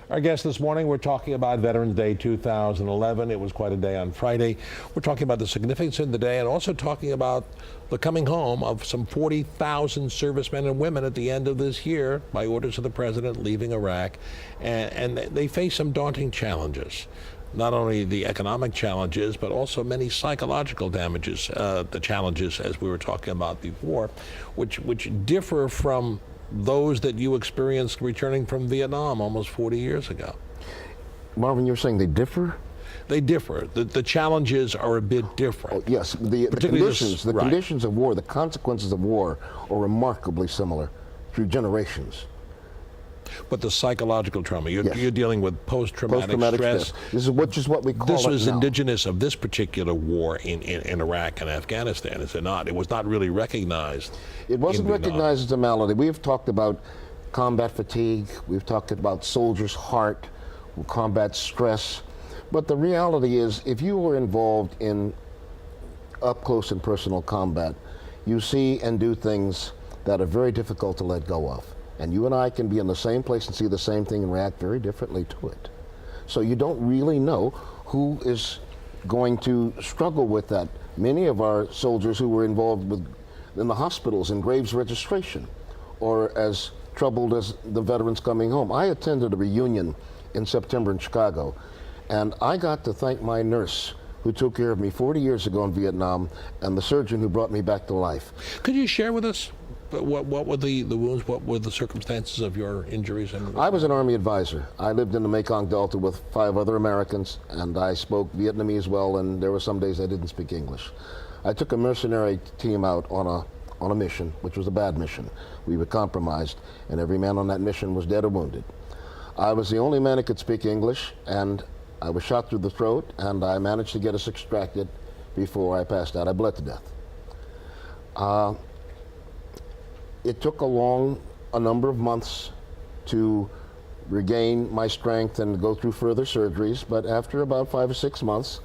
Our guest this morning, we're talking about Veterans Day 2011. It was quite a day on Friday. We're talking about the significance of the day and also talking about the coming home of some 40,000 servicemen and women at the end of this year by orders of the president leaving Iraq. And they face some daunting challenges. Not only the economic challenges, but also many psychological damages, the challenges, as we were talking about before, which differ from those that you experienced returning from Vietnam almost 40 years ago. Marvin, you're saying they differ? They differ. The challenges are a bit different. Oh, yes, the conditions of war, the consequences of war are remarkably similar through generations. But the psychological trauma, you're dealing with post-traumatic stress. This is what we call This was now. indigenous of this particular war in Iraq and Afghanistan, is it not? It was not really recognized. It wasn't recognized as a malady. We've talked about combat fatigue. We've talked about soldiers' heart, combat stress. But the reality is, if you were involved in up-close and personal combat, you see and do things that are very difficult to let go of. And you and I can be in the same place and see the same thing and react very differently to it. So you don't really know who is going to struggle with that. Many of our soldiers who were involved in the hospitals in graves registration, or as troubled as the veterans coming home. I attended a reunion in September in Chicago, and I got to thank my nurse who took care of me 40 years ago in Vietnam, and the surgeon who brought me back to life. Could you share with us what were the wounds, what were the circumstances of your injuries? I was an Army advisor. I lived in the Mekong Delta with 5 other Americans, and I spoke Vietnamese well, and there were some days I didn't speak English. I took a mercenary team out on a mission, which was a bad mission. We were compromised, and every man on that mission was dead or wounded. I was the only man who could speak English, and I was shot through the throat, and I managed to get us extracted before I passed out. I bled to death. It took a number of months to regain my strength and go through further surgeries, but after about 5 or 6 months,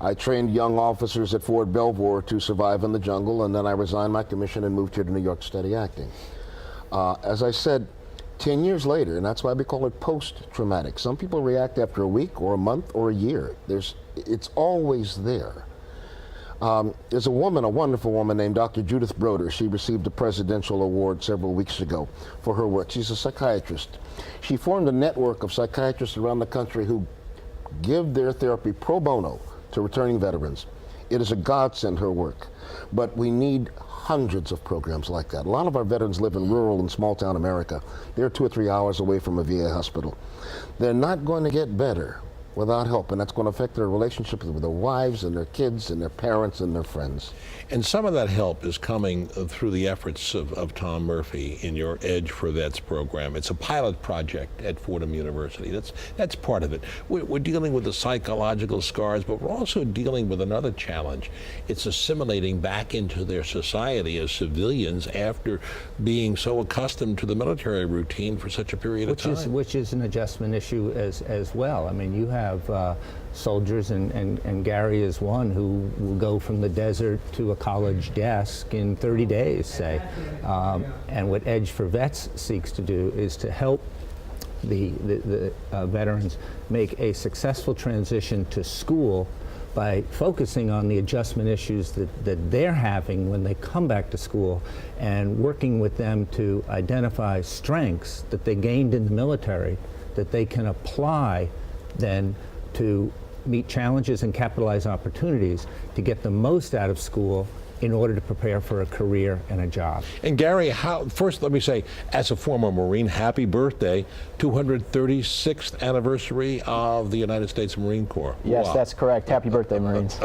I trained young officers at Fort Belvoir to survive in the jungle, and then I resigned my commission and moved here to New York to study acting. As I said, 10 years later, and that's why we call it post-traumatic. Some people react after a week or a month or a year. It's always there. There's a wonderful woman named Dr. Judith Broder. She received a presidential award several weeks ago for her work. She's a psychiatrist. She formed a network of psychiatrists around the country who give their therapy pro bono to returning veterans. It is a godsend, her work. But we need hundreds of programs like that. A lot of our veterans live in rural and small town America. They're 2 or 3 hours away from a VA hospital. They're not going to get better without help, and that's going to affect their relationships with their wives and their kids and their parents and their friends. And some of that help is coming through the efforts of Tom Murphy in your Edge4Vets program. It's a pilot project at Fordham University. That's part of it. We're dealing with the psychological scars, but we're also dealing with another challenge. It's assimilating back into their society as civilians after being so accustomed to the military routine for such a period of time. Which is an adjustment issue as well. I mean, you have soldiers, and Gary is one, who will go from the desert to a college desk in 30 days, say. And what Edge4Vets seeks to do is to help the veterans make a successful transition to school by focusing on the adjustment issues that they're having when they come back to school, and working with them to identify strengths that they gained in the military that they can apply then to meet challenges and capitalize opportunities to get the most out of school in order to prepare for a career and a job. And Gary, first let me say, as a former Marine, happy birthday, 236th anniversary of the United States Marine Corps. Yes, wow. That's correct. Happy birthday, Marines.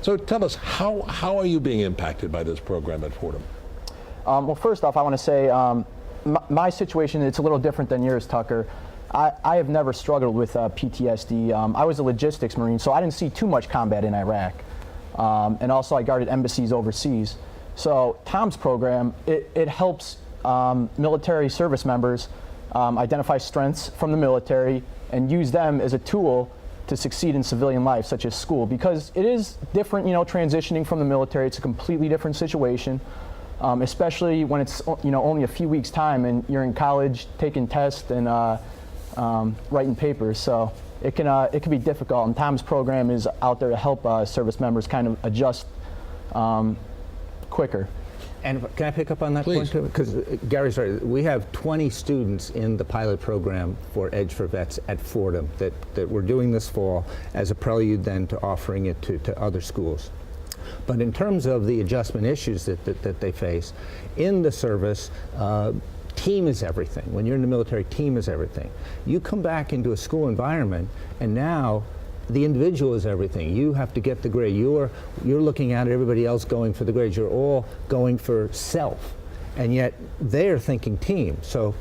So tell us, how are you being impacted by this program at Fordham? Well, first off, I want to say my situation, it's a little different than yours, Tucker. I have never struggled with PTSD. I was a logistics Marine, so I didn't see too much combat in Iraq. And also I guarded embassies overseas. So Tom's program, it helps military service members identify strengths from the military and use them as a tool to succeed in civilian life, such as school, because it is different, transitioning from the military. It's a completely different situation. Especially when it's only a few weeks time and you're in college taking tests and writing papers. So it can be difficult. And Tom's program is out there to help service members kind of adjust quicker. And can I pick up on that Please. point too? Because Gary's right. We have 20 students in the pilot program for Edge4Vets at Fordham that we're doing this fall as a prelude then to offering it to other schools. But in terms of the adjustment issues that they face in the service, team is everything. When you're in the military, team is everything. You come back into a school environment, and now the individual is everything. You have to get the grade. You're looking at everybody else going for the grades. You're all going for self, and yet they're thinking team. So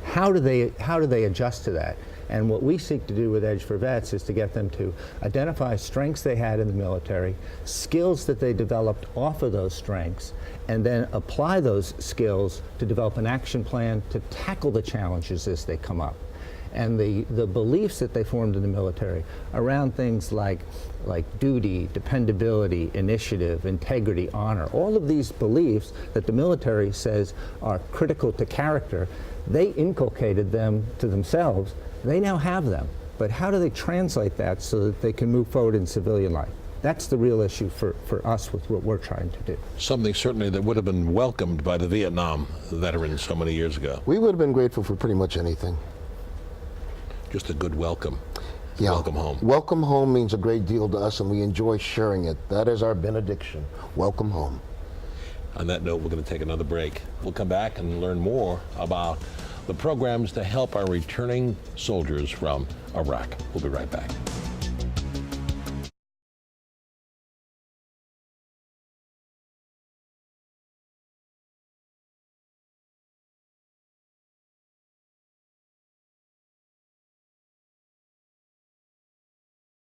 how do they adjust to that? And what we seek to do with Edge4Vets is to get them to identify strengths they had in the military, skills that they developed off of those strengths, and then apply those skills to develop an action plan to tackle the challenges as they come up. And the beliefs that they formed in the military around things like duty, dependability, initiative, integrity, honor, all of these beliefs that the military says are critical to character, they inculcated them to themselves. They now have them. But how do they translate that so that they can move forward in civilian life? That's the real issue for us with what we're trying to do. Something certainly that would have been welcomed by the Vietnam veterans so many years ago. We would have been grateful for pretty much anything. Just a good welcome. Yeah. Welcome home. Welcome home means a great deal to us, and we enjoy sharing it. That is our benediction. Welcome home. On that note, we're going to take another break. We'll come back and learn more about the programs to help our returning soldiers from Iraq. We'll be right back.